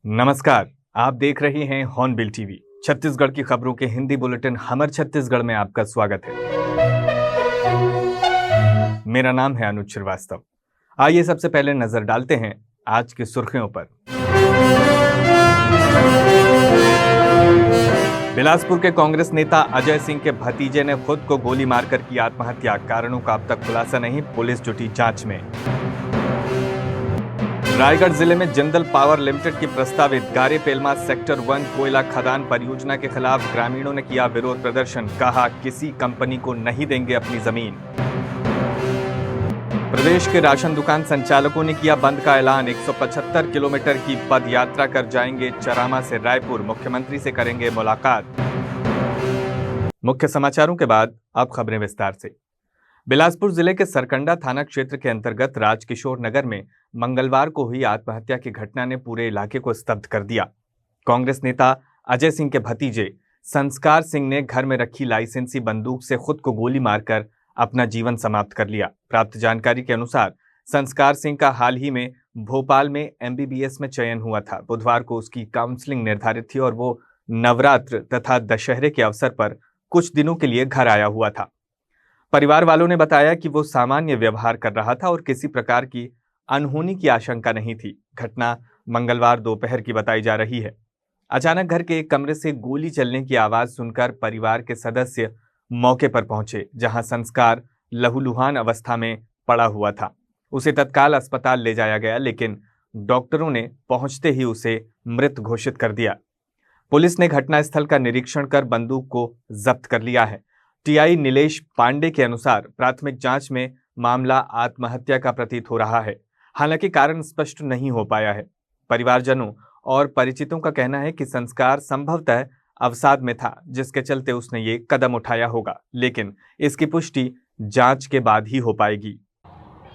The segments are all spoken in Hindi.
नमस्कार, आप देख रहे हैं हॉर्नबिल टीवी। छत्तीसगढ़ की खबरों के हिंदी बुलेटिन हमर छत्तीसगढ़ में आपका स्वागत है। मेरा नाम है अनुज श्रीवास्तव। आइए सबसे पहले नजर डालते हैं आज की सुर्खियों पर। बिलासपुर के कांग्रेस नेता अजय सिंह के भतीजे ने खुद को गोली मारकर की आत्महत्या। कारणों का अब तक खुलासा नहीं, पुलिस जुटी जांच में। रायगढ़ जिले में जिंदल पावर लिमिटेड की प्रस्तावित गारे पेलमा सेक्टर 1 कोयला खदान परियोजना के खिलाफ ग्रामीणों ने किया विरोध प्रदर्शन। कहा, किसी कंपनी को नहीं देंगे अपनी जमीन। प्रदेश के राशन दुकान संचालकों ने किया बंद का ऐलान। 175 किलोमीटर की पद यात्रा कर जाएंगे चरामा से रायपुर। मुख्यमंत्री से करेंगे मुलाकात। मुख्य समाचारों के बाद अब खबरें विस्तार से। बिलासपुर जिले के सरकंडा थाना क्षेत्र के अंतर्गत राजकिशोर नगर में मंगलवार को हुई आत्महत्या की घटना ने पूरे इलाके को स्तब्ध कर दिया। कांग्रेस नेता अजय सिंह के भतीजे संस्कार सिंह ने घर में रखी लाइसेंसी बंदूक से खुद को गोली मारकर अपना जीवन समाप्त कर लिया। प्राप्त जानकारी के अनुसार संस्कार सिंह का हाल ही में भोपाल में MBBS में चयन हुआ था। बुधवार को उसकी काउंसलिंग निर्धारित थी और वो नवरात्र तथा दशहरे के अवसर पर कुछ दिनों के लिए घर आया हुआ था। परिवार वालों ने बताया कि वो सामान्य व्यवहार कर रहा था और किसी प्रकार की अनहोनी की आशंका नहीं थी। घटना मंगलवार दोपहर की बताई जा रही है। अचानक घर के एक कमरे से गोली चलने की आवाज सुनकर परिवार के सदस्य मौके पर पहुंचे, जहां संस्कार लहूलुहान अवस्था में पड़ा हुआ था। उसे तत्काल अस्पताल ले जाया गया, लेकिन डॉक्टरों ने पहुंचते ही उसे मृत घोषित कर दिया। पुलिस ने घटनास्थल का निरीक्षण कर बंदूक को जब्त कर लिया है। TI नीलेश पांडे के अनुसार प्राथमिक जांच में मामला आत्महत्या का प्रतीत हो रहा है। हालांकि कारण स्पष्ट नहीं हो पाया है। परिवारजनों और परिचितों का कहना है कि संस्कार संभवतः अवसाद में था, जिसके चलते उसने ये कदम उठाया होगा, लेकिन इसकी पुष्टि जांच के बाद ही हो पाएगी।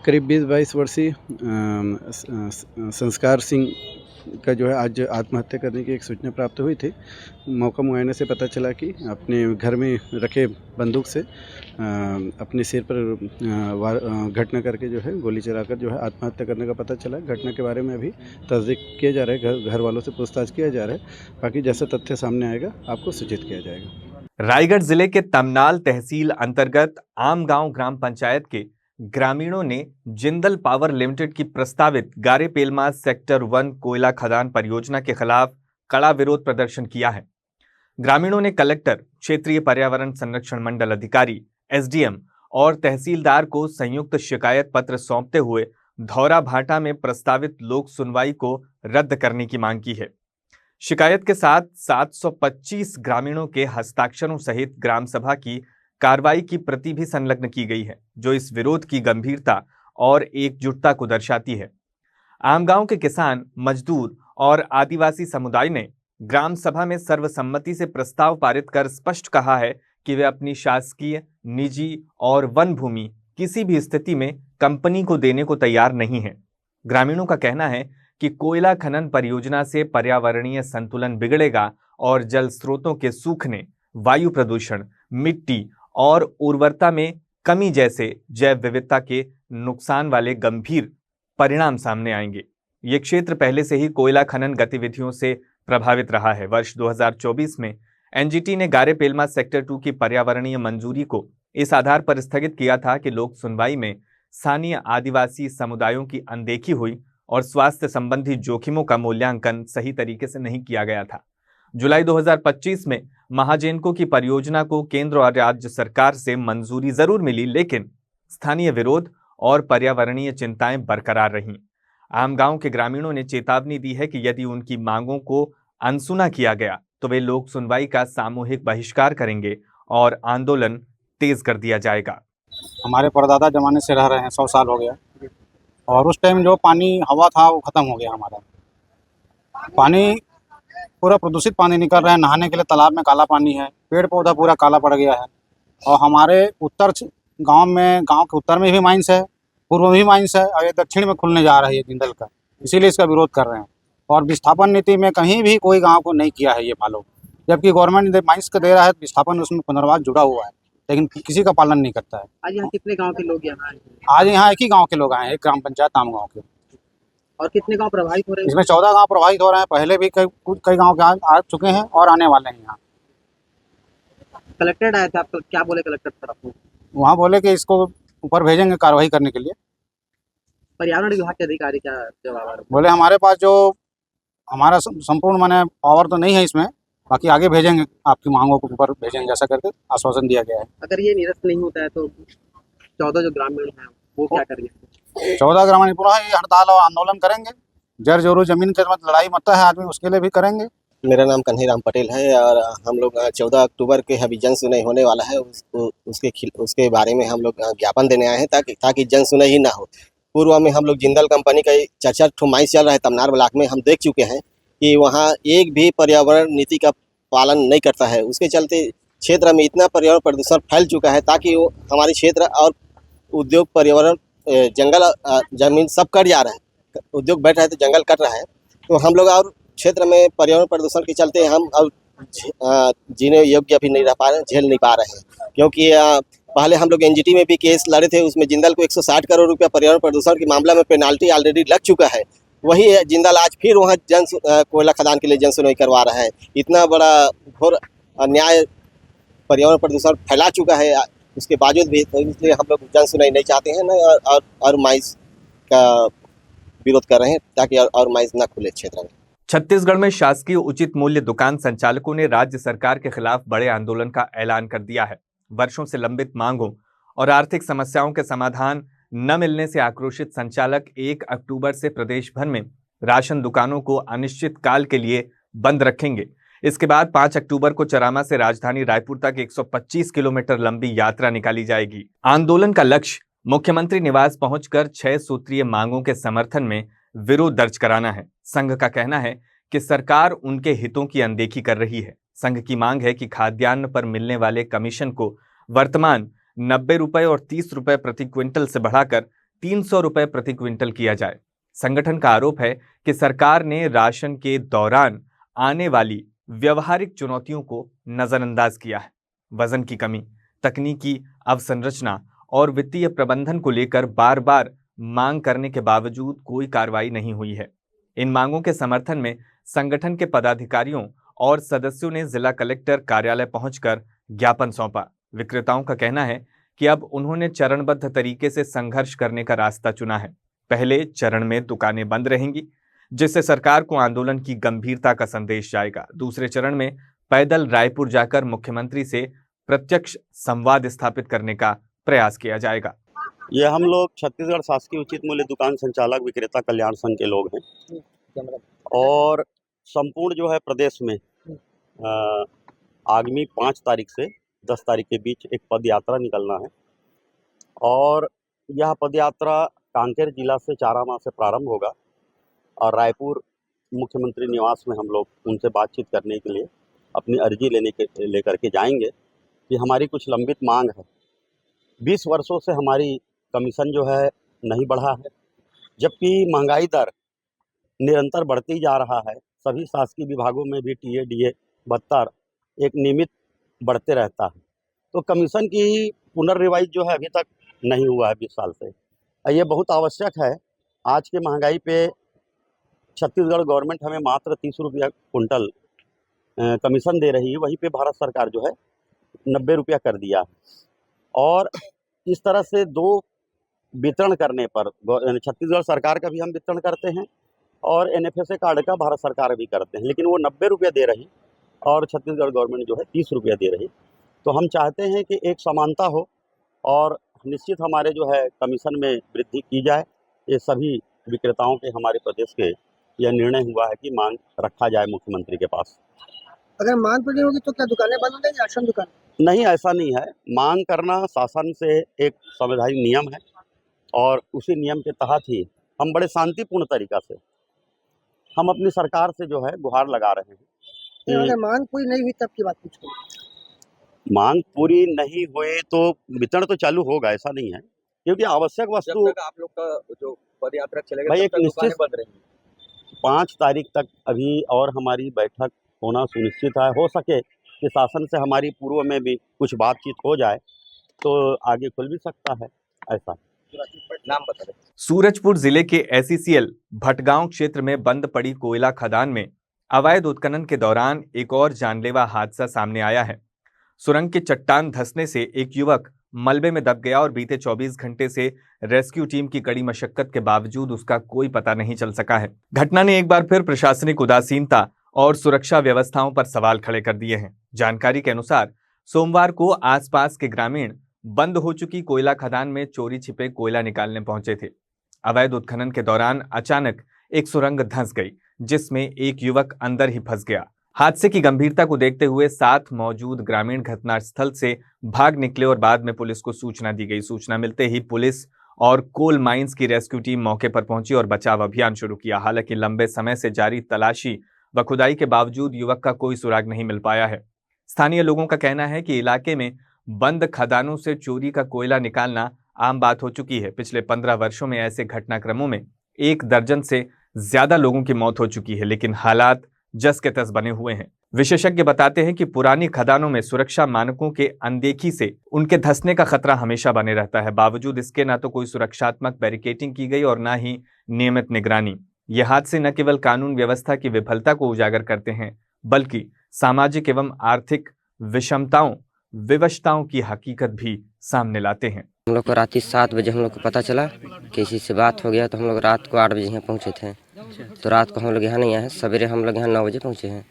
करीब 20-22 वर्षीय संस्कार सिंह का जो है आज आत्महत्या करने की एक सूचना प्राप्त हुई थी। मौका मुआयने से पता चला कि अपने घर में रखे बंदूक से अपने सिर पर घटना करके जो है गोली चलाकर जो है आत्महत्या करने का पता चला। घटना के बारे में अभी तस्दीक किया जा रहा है, घर वालों से पूछताछ किया जा रहा है। बाकी जैसा तथ्य सामने आएगा आपको सूचित किया जाएगा। रायगढ़ जिले के तमनाल तहसील अंतर्गत आमगांव ग्राम पंचायत के ग्रामीणों ने जिंदल पावर लिमिटेड की प्रस्तावित गारे पेलमा सेक्टर 1 कोयला खदान परियोजना के खिलाफ कड़ा विरोध प्रदर्शन किया है। ग्रामीणों ने कलेक्टर, क्षेत्रीय पर्यावरण संरक्षण मंडल अधिकारी, SDM और तहसीलदार को संयुक्त शिकायत पत्र सौंपते हुए धौरा भाटा में प्रस्तावित लोक सुनवाई को रद्द करने की मांग की है। शिकायत के साथ 725 ग्रामीणों के हस्ताक्षरों सहित ग्राम सभा की कार्रवाई की प्रति भी संलग्न की गई है, जो इस विरोध की गंभीरता और एकजुटता को दर्शाती है। आमगांव के किसान, मजदूर और आदिवासी समुदाय ने ग्राम सभा में सर्वसम्मति से प्रस्ताव पारित कर स्पष्ट कहा है कि वे अपनी शासकीय, निजी और वन भूमि किसी भी स्थिति में कंपनी को देने को तैयार नहीं है। ग्रामीणों का कहना है कि कोयला खनन परियोजना से पर्यावरणीय संतुलन बिगड़ेगा और जल स्रोतों के सूखने, वायु प्रदूषण, मिट्टी और उर्वरता में कमी जैसे जैव विविधता के नुकसान वाले गंभीर परिणाम सामने आएंगे। ये क्षेत्र पहले से ही कोयला खनन गतिविधियों से प्रभावित रहा है। वर्ष 2024 में NGT ने गारे पेलमा सेक्टर 2 की पर्यावरणीय मंजूरी को इस आधार पर स्थगित किया था कि लोक सुनवाई में स्थानीय आदिवासी समुदायों की अनदेखी हुई और स्वास्थ्य संबंधी जोखिमों का मूल्यांकन सही तरीके से नहीं किया गया था। जुलाई 2025 में महाजेनको की परियोजना को केंद्र और राज्य सरकार से मंजूरी जरूर मिली, लेकिन स्थानीय विरोध और पर्यावरणीय चिंताएं बरकरार रहीं। आमगांव के ग्रामीणों ने चेतावनी दी है कि यदि उनकी मांगों को अनसुना किया गया तो वे लोक सुनवाई का सामूहिक बहिष्कार करेंगे और आंदोलन तेज कर दिया जाएगा। हमारे परदादा जमाने से रह रहे हैं, 100 साल हो गया, और उस टाइम जो पानी हवा था वो खत्म हो गया। हमारा पानी पूरा प्रदूषित पानी निकल रहा है। नहाने के लिए तालाब में काला पानी है, पेड़ पौधा पूरा काला पड़ गया है। और हमारे गांव के उत्तर में भी माइंस है, पूर्व में भी माइंस है, और ये दक्षिण में खुलने जा रही है जिंदल का। इसीलिए इसका विरोध कर रहे हैं। और विस्थापन नीति में कहीं भी कोई गांव को नहीं किया है ये फॉलो, जबकि गवर्नमेंट माइंस को दे रहा है, विस्थापन उसमें पुनर्वास जुड़ा हुआ है, लेकिन किसी का पालन नहीं करता है। आज यहाँ कितने गांव के लोग यहाँ आए? आज यहाँ एक ही गांव के लोग आए हैं, एक ग्राम पंचायत आमगांव के। और कितने गांव प्रभावित हो रहे हैं? इसमें 14 गांव प्रभावित हो रहे हैं। पहले भी कई गांव आ चुके हैं और आने वाले हैं यहाँ। कलेक्टर आया था, आपको क्या बोले कलेक्टर सर आपको? वहाँ बोले कि इसको ऊपर भेजेंगे कार्रवाई करने के लिए। पर्यावरण विभाग के अधिकारी क्या जवाब आ रहे हैं? बोले हमारे पास जो हमारा संपूर्ण माने पावर तो नहीं है इसमें, बाकी आगे भेजेंगे, आपकी मांगों को ऊपर भेजेंगे, ऐसा करके आश्वासन दिया गया है। अगर ये निरस्त नहीं होता है तो 14 जो ग्रामीण हैं वो क्या करेंगे? 14 ग्रामीण पुनः ये हड़ताल और आंदोलन करेंगे। जर जोरू जमीन के मत लड़ाई मत है आदमी, उसके लिए भी करेंगे। मेरा नाम कन्हैयाराम पटेल है और हम लोग 14 अक्टूबर के अभी जन सुनवाई होने वाला है, उसके बारे में हम लोग ज्ञापन देने आए हैं ताकि जन सुनवाई ही ना हो। पूर्व में हम लोग जिंदल कंपनी का 4 ठो माइंस चल रहा है तमनार ब्लॉक में, हम देख चुके हैं कि वहाँ एक भी पर्यावरण नीति का पालन नहीं करता है। उसके चलते क्षेत्र में इतना पर्यावरण प्रदूषण फैल चुका है ताकि वो हमारे क्षेत्र और उद्योग, पर्यावरण, जंगल, जमीन सब कट जा रहा है। उद्योग बैठ रहा है तो जंगल कट रहा है, तो हम लोग और क्षेत्र में पर्यावरण प्रदूषण के चलते हम अब जीने योग्य अभी नहीं रह पा रहे, झेल नहीं पा रहे हैं। क्योंकि पहले हम लोग एनजीटी में भी केस लड़े थे, उसमें जिंदल को 160 करोड़ रुपया पर्यावरण प्रदूषण के मामला में पेनाल्टी ऑलरेडी लग चुका है। वही जिंदल आज फिर वहाँ कोयला खदान के लिए जन सुनवाई करवा रहा है। इतना बड़ा घोर अन्याय पर्यावरण प्रदूषण फैला चुका है, उसके बावजूद भी, तो इसलिए हम लोग जन सुनवाई नहीं चाहते हैं न और माइंस का विरोध कर रहे हैं ताकि और माइंस न खुले क्षेत्र में। छत्तीसगढ़ में शासकीय उचित मूल्य दुकान संचालकों ने राज्य सरकार के खिलाफ बड़े आंदोलन का ऐलान कर दिया है। वर्षों से लंबित मांगों और आर्थिक समस्याओं के समाधान न मिलने से आक्रोशित संचालक 1 अक्टूबर से प्रदेश भर में राशन दुकानों को अनिश्चित काल के लिए बंद रखेंगे। इसके बाद 5 अक्टूबर को चरामा से राजधानी रायपुर तक 125 किलोमीटर लंबी यात्रा निकाली जाएगी। आंदोलन का लक्ष्य मुख्यमंत्री निवास पहुंचकर 6 सूत्रीय मांगों के समर्थन में विरोध दर्ज कराना है। संघ का कहना है कि सरकार उनके हितों की अनदेखी कर रही है। संघ की मांग है कि खाद्यान्न पर मिलने वाले कमीशन को वर्तमान 90 रुपए और 30 रुपए प्रति क्विंटल से बढ़ाकर 300 रुपए प्रति क्विंटल किया जाए। संगठन का आरोप है कि सरकार ने राशन के दौरान आने वाली व्यवहारिक चुनौतियों को नजरअंदाज किया है। वजन की कमी, तकनीकी अवसंरचना और वित्तीय प्रबंधन को लेकर बार बार मांग करने के बावजूद कोई कार्रवाई नहीं हुई है। इन मांगों के समर्थन में संगठन के पदाधिकारियों और सदस्यों ने जिला कलेक्टर कार्यालय पहुंचकर ज्ञापन सौंपा। विक्रेताओं का कहना है कि अब उन्होंने चरणबद्ध तरीके से संघर्ष करने का रास्ता चुना है। पहले चरण में दुकानें बंद रहेंगी, जिससे सरकार को आंदोलन की गंभीरता का संदेश जाएगा। दूसरे चरण में पैदल रायपुर जाकर मुख्यमंत्री से प्रत्यक्ष संवाद स्थापित करने का प्रयास किया जाएगा। ये हम लोग छत्तीसगढ़ शासकीय उचित मूल्य दुकान संचालक विक्रेता कल्याण संघ के लोग हैं और संपूर्ण जो है प्रदेश में आगामी 5 तारीख से 10 तारीख के बीच एक पद यात्रा निकलना है और यह पद यात्रा कांकेर जिला से चारामा से प्रारंभ होगा और रायपुर मुख्यमंत्री निवास में हम लोग उनसे बातचीत करने के लिए अपनी अर्जी लेकर के जाएंगे कि हमारी कुछ लंबित मांग है। 20 वर्षों से हमारी कमीशन जो है नहीं बढ़ा है, जबकि महंगाई दर निरंतर बढ़ती जा रहा है। सभी शासकीय विभागों में भी टीए डीए भत्ता एक नियमित बढ़ते रहता है, तो कमीशन की पुनर्रिवाइज जो है अभी तक नहीं हुआ है 20 साल से। ये बहुत आवश्यक है। आज के महंगाई पे छत्तीसगढ़ गवर्नमेंट हमें मात्र 30 रुपया कुंटल कमीशन दे रही है, वहीं पे भारत सरकार जो है 90 रुपया कर दिया है। और इस तरह से 2 वितरण करने पर छत्तीसगढ़ सरकार का भी हम वितरण करते हैं और एनएफएसए कार्ड का भारत सरकार भी करते हैं, लेकिन वो 90 रुपया दे रही और छत्तीसगढ़ गवर्नमेंट जो है 30 रुपया दे रही। तो हम चाहते हैं कि एक समानता हो और निश्चित हमारे जो है कमीशन में वृद्धि की जाए। ये सभी विक्रेताओं के हमारे प्रदेश के यह निर्णय हुआ है कि मांग रखा जाए मुख्यमंत्री के पास। अगर मांग पूरी होगी तो क्या दुकानें बंद हो जाएंगी? राशन दुकान नहीं, ऐसा नहीं है। मांग करना शासन से एक संवैधानिक नियम है और उसी नियम के तहत ही हम बड़े शांतिपूर्ण तरीका से हम अपनी सरकार से जो है गुहार लगा रहे हैं। अगर मांग पूरी नहीं हुई तब की बात पूछ रही हूं। मांग पूरी नहीं हुई तो वितरण तो चालू होगा, ऐसा नहीं है, क्योंकि आवश्यक वस्तु आप लोग का जो पद यात्रा चलेगा भाई तब एक तक दुकानें निश्चित बंद रहेंगी। 5 तारीख तक अभी और हमारी बैठक होना सुनिश्चित है। हो सके कि शासन से हमारी पूर्व में भी कुछ बातचीत हो जाए तो आगे खुल भी सकता है ऐसा। नाम बता दें। सूरजपुर जिले के एसईसीएल भटगांव क्षेत्र में बंद पड़ी कोयला खदान में अवैध उत्खनन के दौरान एक और जानलेवा हादसा सामने आया है। सुरंग की चट्टान धंसने से एक युवक मलबे में दब गया और बीते 24 घंटे से रेस्क्यू टीम की कड़ी मशक्कत के बावजूद उसका कोई पता नहीं चल सका है। घटना ने एक बार फिर प्रशासनिक उदासीनता और सुरक्षा व्यवस्थाओं पर सवाल खड़े कर दिए हैं। जानकारी के अनुसार सोमवार को आसपास के ग्रामीण बंद हो चुकी कोयला खदान में चोरी छिपे कोयला निकालने पहुंचे थे। अवैध उत्खनन के दौरान अचानक एक सुरंग धंस गई, जिसमें एक युवक अंदर ही फंस गया। हादसे की गंभीरता को देखते हुए साथ मौजूद ग्रामीण घटनास्थल से भाग निकले और बाद में पुलिस को सूचना दी गई। सूचना मिलते ही पुलिस और कोल माइंस की रेस्क्यू टीम मौके पर पहुंची और बचाव अभियान शुरू किया। हालांकि लंबे समय से जारी तलाशी व खुदाई के बावजूद युवक का कोई सुराग नहीं मिल पाया है। स्थानीय लोगों का कहना है कि इलाके में बंद खदानों से चोरी का कोयला निकालना आम बात हो चुकी है। पिछले 15 वर्षों में ऐसे घटनाक्रमों में 1 दर्जन से ज्यादा लोगों की मौत हो चुकी है, लेकिन हालात जस के तस बने हुए हैं। विशेषज्ञ बताते हैं कि पुरानी खदानों में सुरक्षा मानकों के अनदेखी से उनके धंसने का खतरा हमेशा बने रहता है। बावजूद इसके न तो कोई सुरक्षात्मक बैरिकेडिंग की गई और न ही नियमित निगरानी। ये हादसे न केवल कानून व्यवस्था की विफलता को उजागर करते हैं, बल्कि सामाजिक एवं आर्थिक विषमताओं विवशताओं की हकीकत भी सामने लाते हैं। हम लोग को रात 7 बजे हम लोग को पता चला कि इसी से बात हो गया, तो हम लोग रात को 8 बजे यहाँ पहुँचे थे। तो रात को हम लोग यहाँ नहीं आए, सवेरे हम लोग यहाँ 9 बजे पहुँचे हैं।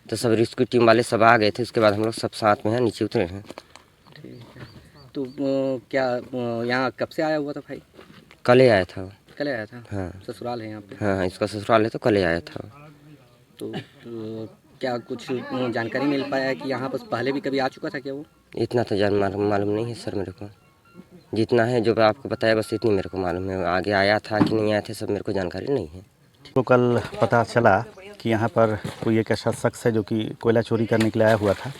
तो सब रेस्क्यू टीम वाले सब आ गए थे। उसके बाद हम लोग सब साथ में हैं, नीचे उतरे हैं। ठीक है। तो क्या यहाँ कब से आया हुआ था भाई? कल ही आया था। कल आया था? हाँ। ससुराल है यहाँ पे? हाँ, इसका ससुराल है, तो कल ही आया था। तो क्या कुछ जानकारी मिल पाया कि यहाँ पर पहले भी कभी आ चुका था क्या वो? इतना तो मालूम नहीं है सर मेरे को। जितना है जो आपको बताया बस इतनी मेरे को मालूम है। आगे आया था कि नहीं आया था सब मेरे को जानकारी नहीं है। तो कल पता चला कि यहाँ पर कोई एक ऐसा शख्स है जो कि कोयला चोरी करने के लिए आया हुआ था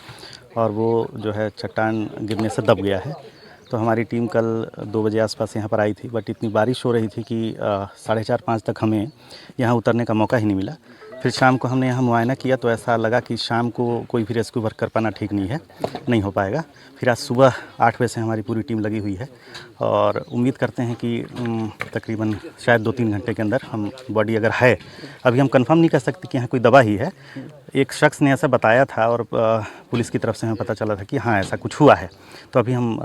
और वो जो है चट्टान गिरने से दब गया है। तो हमारी टीम कल 2 बजे आसपास यहाँ पर आई थी, बट इतनी बारिश हो रही थी कि 4:30-5 तक हमें यहाँ उतरने का मौका ही नहीं मिला। फिर शाम को हमने यहाँ मुआयना किया तो ऐसा लगा कि शाम को कोई भी रेस्क्यू वर्क कर पाना ठीक नहीं हो पाएगा। फिर आज सुबह 8 बजे से हमारी पूरी टीम लगी हुई है और उम्मीद करते हैं कि तकरीबन शायद 2-3 घंटे के अंदर हम बॉडी अगर है, अभी हम कंफर्म नहीं कर सकते कि यहाँ कोई दबा ही है। एक शख्स ने ऐसा बताया था और पुलिस की तरफ से हमें पता चला था कि हाँ ऐसा कुछ हुआ है। तो अभी हम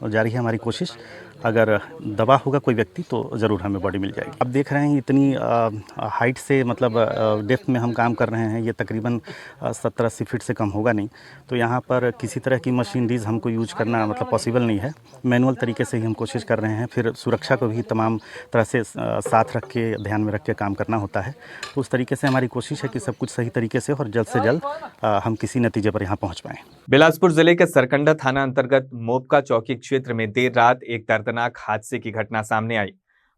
जारी है हमारी कोशिश, अगर दबा होगा कोई व्यक्ति तो ज़रूर हमें बॉडी मिल जाएगी। अब देख रहे हैं इतनी हाइट से मतलब डेप्थ में हम काम कर रहे हैं, ये तकरीबन 70-80 फीट से कम होगा नहीं। तो यहाँ पर किसी तरह की मशीनरीज हमको यूज करना मतलब पॉसिबल नहीं है। मैनुअल तरीके से ही हम कोशिश कर रहे हैं। फिर सुरक्षा को भी तमाम तरह से साथ रख के ध्यान में रख के काम करना होता है। तो उस तरीके से हमारी कोशिश है कि सब कुछ सही तरीके से और जल्द से जल्द हम किसी नतीजे पर यहाँ पहुँच पाएँ। बिलासपुर जिले के सरकंडा थाना अंतर्गत मोपका चौकी क्षेत्र में देर रात एक दर्दनाक हादसे की घटना सामने आई।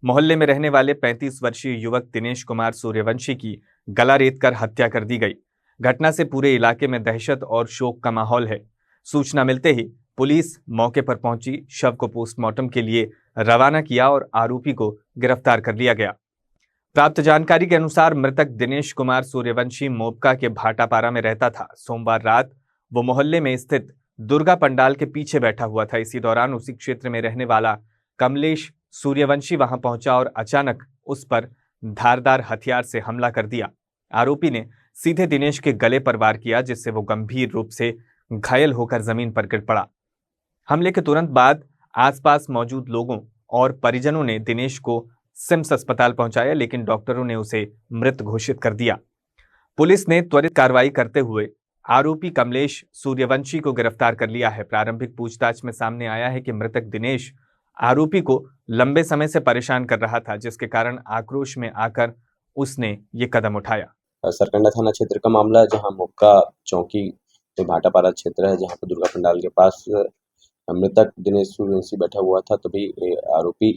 मोहल्ले में रहने वाले 35 वर्षीय युवक दिनेश कुमार सूर्यवंशी की गला रेतकर हत्या कर दी गई। घटना से पूरे इलाके में दहशत और शोक का माहौल है। सूचना मिलते ही पुलिस मौके पर पहुंची, शव को पोस्टमार्टम के लिए रवाना किया और आरोपी को गिरफ्तार कर लिया गया। प्राप्त जानकारी के अनुसार मृतक दिनेश कुमार सूर्यवंशी मोपका के भाटापारा में रहता था। सोमवार रात वो मोहल्ले में स्थित दुर्गा पंडाल के पीछे बैठा हुआ था। इसी दौरान उसी क्षेत्र में रहने वाला कमलेश सूर्यवंशी वहां पहुंचा और अचानक उस पर धारदार हथियार से हमला कर दिया। आरोपी ने सीधे दिनेश के गले पर वार किया, जिससे वो गंभीर रूप से घायल होकर जमीन पर गिर पड़ा। हमले के तुरंत बाद आसपास मौजूद लोगों और परिजनों ने दिनेश को सिम्स अस्पताल पहुंचाया, लेकिन डॉक्टरों ने उसे मृत घोषित कर दिया। पुलिस ने त्वरित कार्रवाई करते हुए आरोपी कमलेश सूर्यवंशी को गिरफ्तार कर लिया है। प्रारंभिक पूछताछ में सामने आया है कि मृतक दिनेश आरोपी को लंबे समय से परेशान कर रहा था, जिसके कारण आक्रोश में आकर उसने ये कदम उठाया। सरकंडा थाना क्षेत्र का मामला है, जहां मोपका चौकी में भाटापारा क्षेत्र है, जहां पर दुर्गा पंडाल के पास मृतक दिनेश सूर्यवंशी बैठा हुआ था। तभी आरोपी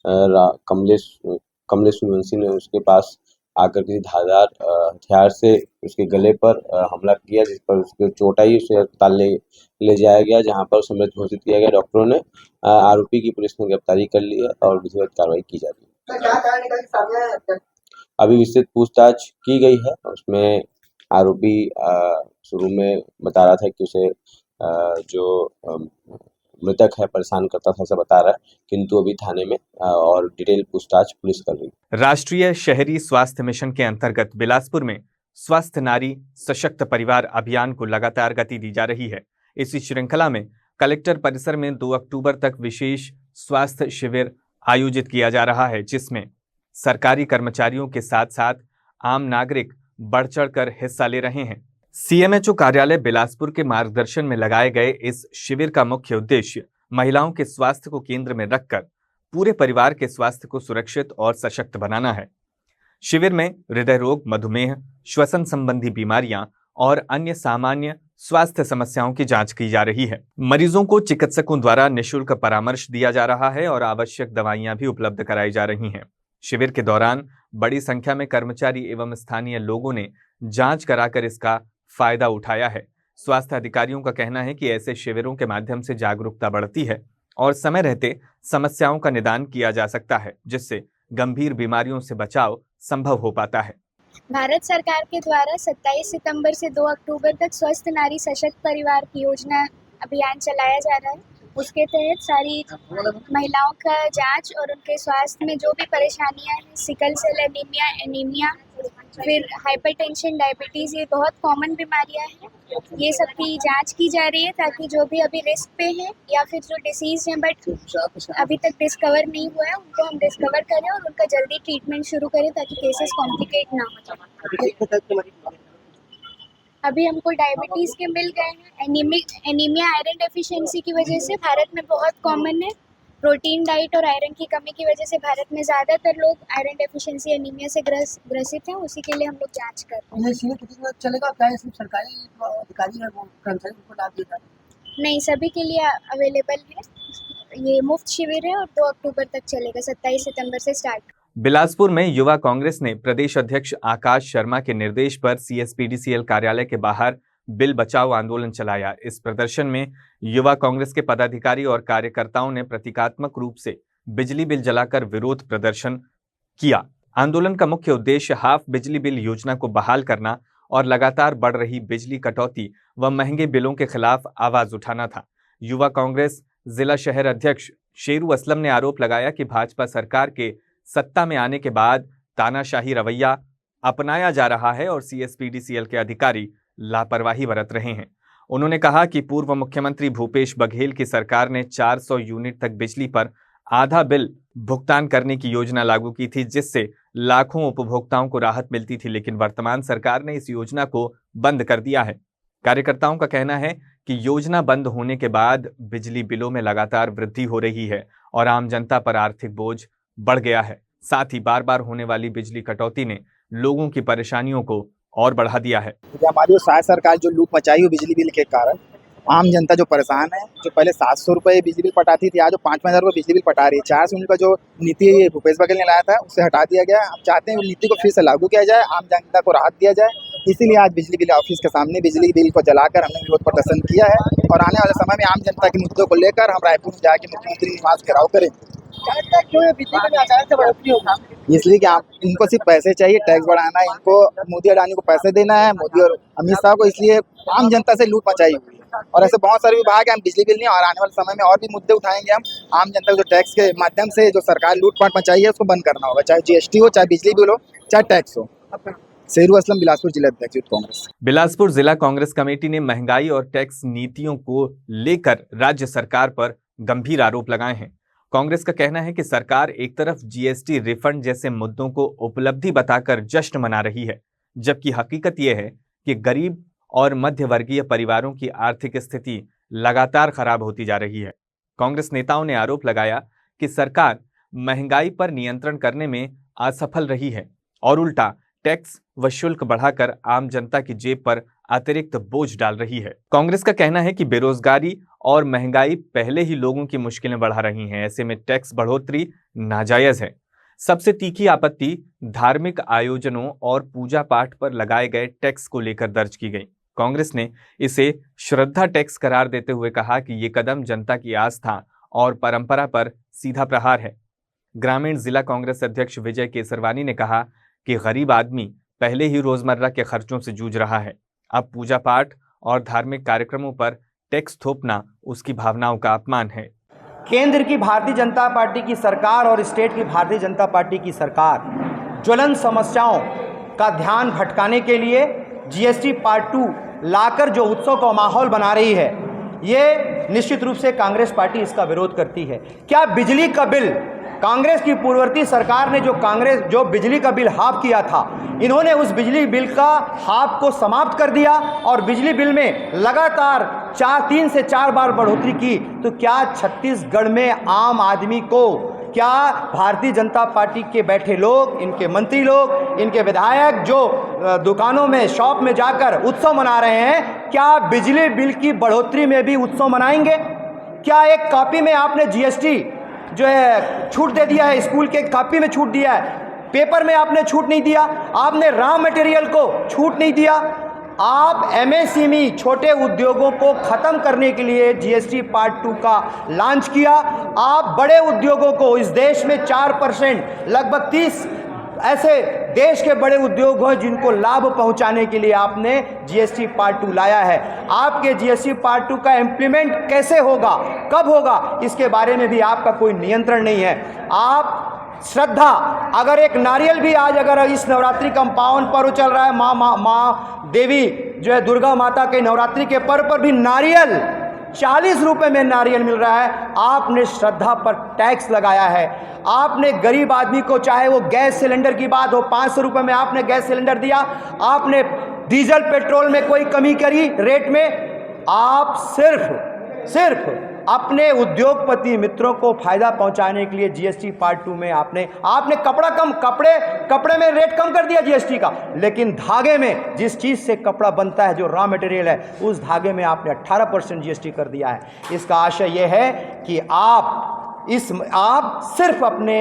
कमलेश सूर्यवंशी ने उसके पास आकर किसी धारदार हथियार से उसके गले पर हमला किया, जिस पर उसके चोट आई। उसे अस्पताल ले जाया गया, जहां पर उसे मृत घोषित किया गया। डॉक्टरों ने आरोपी की पुलिस ने गिरफ्तारी कर ली है और विधिवत कार्रवाई की जा रही है। अभी विस्तृत पूछताछ की गई है। उसमें आरोपी शुरू में बता रहा था कि उसे जो मृतक है परेशान करता था, ऐसा बता रहा है, किंतु अभी थाने में और डिटेल पूछताछ पुलिस कर रही है। राष्ट्रीय शहरी स्वास्थ्य मिशन के अंतर्गत बिलासपुर में स्वस्थ नारी सशक्त परिवार अभियान को लगातार गति दी जा रही है। इसी श्रृंखला में कलेक्टर परिसर में 2 अक्टूबर तक विशेष स्वास्थ्य शिविर आयोजित किया जा रहा है, जिसमें सरकारी कर्मचारियों के साथ साथ आम नागरिक बढ़ चढ़कर हिस्सा ले रहे हैं। सीएमएचओ कार्यालय बिलासपुर के मार्गदर्शन में लगाए गए इस शिविर का मुख्य उद्देश्य महिलाओं के स्वास्थ्य को केंद्र में रखकर पूरे परिवार के स्वास्थ्य को सुरक्षित और सशक्त बनाना है। शिविर में हृदय रोग, मधुमेह, श्वसन संबंधी बीमारियां और अन्य सामान्य स्वास्थ्य समस्याओं की जांच की जा रही है। मरीजों को चिकित्सकों द्वारा निःशुल्क परामर्श दिया जा रहा है और आवश्यक दवाइयां भी उपलब्ध कराई जा रही हैं। शिविर के दौरान बड़ी संख्या में कर्मचारी एवं स्थानीय लोगों ने जांच कराकर इसका फायदा उठाया है। स्वास्थ्य अधिकारियों का कहना है कि ऐसे शिविरों के माध्यम से जागरूकता बढ़ती है और समय रहते समस्याओं का निदान किया जा सकता है, जिससे गंभीर बीमारियों से बचाव संभव हो पाता है। भारत सरकार के द्वारा 27 सितंबर से 2 अक्टूबर तक स्वस्थ नारी सशक्त परिवार की योजना अभियान चलाया जा रहा है। उसके तहत सारी महिलाओं का जांच और उनके स्वास्थ्य में जो भी परेशानियां हैं, सिकल सेल एनीमिया, फिर हाइपरटेंशन, डायबिटीज़, ये बहुत कॉमन बीमारियां हैं। ये सब की जांच की जा रही है ताकि जो भी अभी रिस्क पे हैं या फिर जो डिसीज़ हैं बट अभी तक डिस्कवर नहीं हुआ है, उनको हम डिस्कवर करें और उनका जल्दी ट्रीटमेंट शुरू करें ताकि केसेस कॉम्प्लिकेट ना हो जाए। अभी हमको डायबिटीज़ के मिल गए हैं। एनीमिया आयरन डेफिशिएंसी की वजह से भारत में बहुत कॉमन है। प्रोटीन डाइट और आयरन की कमी की वजह से भारत में ज़्यादातर लोग आयरन डेफिशिएंसी एनीमिया से ग्रसित हैं। उसी के लिए हम लोग जांच कर रहे हैं। ये शिविर कितनी देर चलेगा? क्या सिर्फ सरकारी अधिकारी है वो कर्मचारी उनको लाभ देगा? नहीं, सभी के लिए अवेलेबल है। ये मुफ्त शिविर है और 2 अक्टूबर तक चलेगा। 27 सितंबर से स्टार्ट। बिलासपुर में युवा कांग्रेस ने प्रदेश अध्यक्ष आकाश शर्मा के निर्देश पर सीएसपीडीसीएल कार्यालय के बाहर बिल बचाओ आंदोलन चलाया। इस प्रदर्शन में युवा कांग्रेस के पदाधिकारी और कार्यकर्ताओं ने प्रतीकात्मक रूप से बिजली बिल जलाकर विरोध प्रदर्शन किया। आंदोलन का मुख्य उद्देश्य हाफ बिजली बिल योजना को बहाल करना और लगातार बढ़ रही बिजली कटौती व महंगे बिलों के खिलाफ आवाज उठाना था। युवा कांग्रेस जिला शहर अध्यक्ष शेरू असलम ने आरोप लगाया कि भाजपा सरकार के सत्ता में आने के बाद तानाशाही रवैया अपनाया जा रहा है और सीएसपीडीसीएल के अधिकारी लापरवाही बरत रहे हैं। उन्होंने कहा कि पूर्व मुख्यमंत्री भूपेश बघेल की सरकार ने 400 यूनिट तक बिजली पर आधा बिल भुगतान करने की योजना लागू की थी, जिससे लाखों उपभोक्ताओं को राहत मिलती थी, लेकिन वर्तमान सरकार ने इस योजना को बंद कर दिया है। कार्यकर्ताओं का कहना है कि योजना बंद होने के बाद बिजली बिलों में लगातार वृद्धि हो रही है और आम जनता पर आर्थिक बोझ बढ़ गया है। साथ ही बार बार होने वाली बिजली कटौती ने लोगों की परेशानियों को और बढ़ा दिया है। हमारी जो शायद सरकार जो लूट मचाई हो बिजली बिल के कारण आम जनता जो परेशान है, जो पहले 700 रुपये बिजली बिल पटाती थी, आज जो 5,000 रुपये बिजली बिल पटा रही है। 400 यूनिट का जो नीति भूपेश बघेल ने लाया था उसे हटा दिया गया। हम चाहते हैं नीति को फिर से लागू किया जाए, आम जनता को राहत दिया जाए। इसीलिए आज बिजली बिल ऑफिस के सामने बिजली बिल को जलाकर हमने विरोध प्रदर्शन किया है और आने वाले समय में आम जनता के मुद्दों को लेकर हम रायपुर में जाकर मुख्यमंत्री निवास घेराव करें। इसलिए कि इनको सिर्फ पैसे चाहिए, टैक्स बढ़ाना है, इनको मोदी अडानी को पैसे देना है, मोदी और अमित शाह को। इसलिए आम जनता से लूट मचाई हुई है और ऐसे बहुत सारे विभाग हैं। हम बिजली बिल नहीं और आने वाले समय में और भी मुद्दे उठाएंगे। हम आम जनता को जो टैक्स के माध्यम से जो सरकार लूटपाट मचाई है उसको बंद करना होगा, चाहे जीएसटी हो, चाहे बिजली बिल हो, चाहे टैक्स हो। शेरू असलम, बिलासपुर जिला अध्यक्ष यूथ कांग्रेस। बिलासपुर जिला कांग्रेस कमेटी ने महंगाई और टैक्स नीतियों को लेकर राज्य सरकार पर गंभीर आरोप लगाए हैं। कांग्रेस का कहना है कि सरकार एक तरफ जीएसटी रिफंड जैसे मुद्दों को उपलब्धि बताकर जश्न मना रही है, जबकि हकीकत यह है कि गरीब और मध्य वर्गीय परिवारों की आर्थिक स्थिति लगातार खराब होती जा रही है। कांग्रेस नेताओं ने आरोप लगाया कि सरकार महंगाई पर नियंत्रण करने में असफल रही है और उल्टा टैक्स व शुल्क बढ़ाकर आम जनता की जेब पर अतिरिक्त बोझ डाल रही है। कांग्रेस का कहना है कि बेरोजगारी और महंगाई पहले ही लोगों की मुश्किलें बढ़ा रही हैं, ऐसे में टैक्स बढ़ोतरी नाजायज है। सबसे तीखी आपत्ति धार्मिक आयोजनों और पूजा पाठ पर लगाए गए टैक्स को लेकर दर्ज की गई। कांग्रेस ने इसे श्रद्धा टैक्स करार देते हुए कहा कि ये कदम जनता की आस्था और परंपरा पर सीधा प्रहार है। ग्रामीण जिला कांग्रेस अध्यक्ष विजय केसरवानी ने कहा कि गरीब आदमी पहले ही रोजमर्रा के खर्चों से जूझ रहा है, अब पूजा पाठ और धार्मिक कार्यक्रमों पर टैक्स थोपना उसकी भावनाओं का अपमान है। केंद्र की भारतीय जनता पार्टी की सरकार और स्टेट की भारतीय जनता पार्टी की सरकार ज्वलंत समस्याओं का ध्यान भटकाने के लिए जीएसटी पार्ट 2 लाकर जो उत्सव का माहौल बना रही है, ये निश्चित रूप से कांग्रेस पार्टी इसका विरोध करती है। क्या बिजली का बिल कांग्रेस की पूर्ववर्ती सरकार ने जो बिजली का बिल हाफ किया था, इन्होंने उस बिजली बिल का हाफ को समाप्त कर दिया और बिजली बिल में लगातार 3 से 4 बार बढ़ोतरी की। तो क्या छत्तीसगढ़ में आम आदमी को, क्या भारतीय जनता पार्टी के बैठे लोग, इनके मंत्री लोग, इनके विधायक जो दुकानों में, शॉप में जाकर उत्सव मना रहे हैं, क्या बिजली बिल की बढ़ोतरी में भी उत्सव मनाएंगे? क्या एक कॉपी में आपने जीएसटी जो है छूट दे दिया है, स्कूल के कॉपी में छूट दिया है, पेपर में आपने छूट नहीं दिया, आपने रॉ मटेरियल को छूट नहीं दिया, आप एमएसएमई छोटे उद्योगों को ख़त्म करने के लिए जीएसटी पार्ट 2 का लॉन्च किया। आप बड़े उद्योगों को, इस देश में 4% लगभग 30 ऐसे देश के बड़े उद्योग हैं जिनको लाभ पहुंचाने के लिए आपने जीएसटी पार्ट 2 लाया है। आपके जीएसटी पार्ट 2 का इम्प्लीमेंट कैसे होगा, कब होगा, इसके बारे में भी आपका कोई नियंत्रण नहीं है। आप श्रद्धा, अगर एक नारियल भी आज अगर इस नवरात्रि का पावन पर्व चल रहा है, माँ देवी जो है दुर्गा माता के नवरात्रि के पर्व पर भी नारियल 40 रुपए में नारियल मिल रहा है। आपने श्रद्धा पर टैक्स लगाया है। आपने गरीब आदमी को, चाहे वो गैस सिलेंडर की बात हो, 500 रुपये में आपने गैस सिलेंडर दिया। आपने डीजल पेट्रोल में कोई कमी करी रेट में। आप सिर्फ अपने उद्योगपति मित्रों को फायदा पहुंचाने के लिए जीएसटी पार्ट 2 में आपने कपड़े में रेट कम कर दिया जीएसटी का, लेकिन धागे में, जिस चीज़ से कपड़ा बनता है, जो रॉ मटेरियल है, उस धागे में आपने 18% जीएसटी कर दिया है। इसका आशय यह है कि आप सिर्फ अपने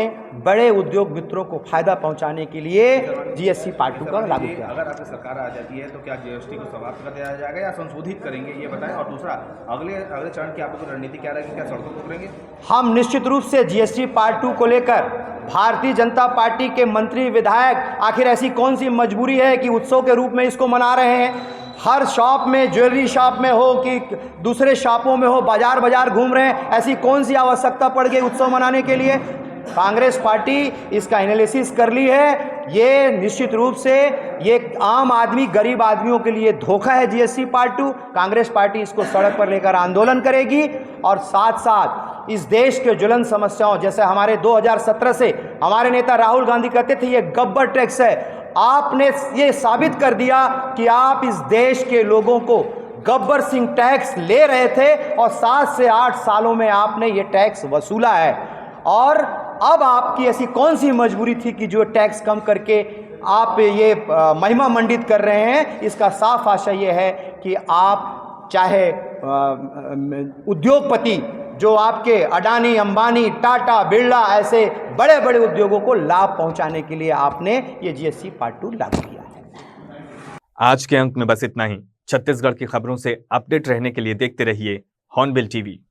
बड़े उद्योग मित्रों को फायदा पहुंचाने के लिए जीएसटी पार्ट 2 का लागू किया। अगर आपकी सरकार आ जाती है तो क्या जीएसटी को समाप्त कर दिया जाएगा या संशोधित करेंगे, ये बताएं। और दूसरा, अगले चरण की आपकी रणनीति क्या रहेगी? क्या सड़कों को उतरेंगे? हम निश्चित रूप से जीएसटी पार्ट 2 को लेकर भारतीय जनता पार्टी के मंत्री, विधायक, आखिर ऐसी कौन सी मजबूरी है कि उत्सव के रूप में इसको मना रहे हैं? हर शॉप में, ज्वेलरी शॉप में हो कि दूसरे शॉपों में हो, बाजार घूम रहे हैं, ऐसी कौन सी आवश्यकता पड़ गई उत्सव मनाने के लिए? कांग्रेस पार्टी इसका एनालिसिस कर ली है। ये निश्चित रूप से ये आम आदमी, गरीब आदमियों के लिए धोखा है जीएसटी पार्ट 2। कांग्रेस पार्टी इसको सड़क पर लेकर आंदोलन करेगी और साथ साथ इस देश के ज्वलंत समस्याओं, जैसे हमारे 2017 से हमारे नेता राहुल गांधी कहते थे ये गब्बर टैक्स है, आपने ये साबित कर दिया कि आप इस देश के लोगों को गब्बर सिंह टैक्स ले रहे थे और 7 से 8 सालों में आपने ये टैक्स वसूला है। और अब आपकी ऐसी कौन सी मजबूरी थी कि जो टैक्स कम करके आप ये महिमा मंडित कर रहे हैं? इसका साफ आशय ये है कि आप चाहे उद्योगपति जो आपके अडानी, अंबानी, टाटा, बिरला ऐसे बड़े बड़े उद्योगों को लाभ पहुंचाने के लिए आपने ये जीएसटी पार्ट 2 लागू किया है। आज के अंक में बस इतना ही। छत्तीसगढ़ की खबरों से अपडेट रहने के लिए देखते रहिए हॉर्नबिल टीवी।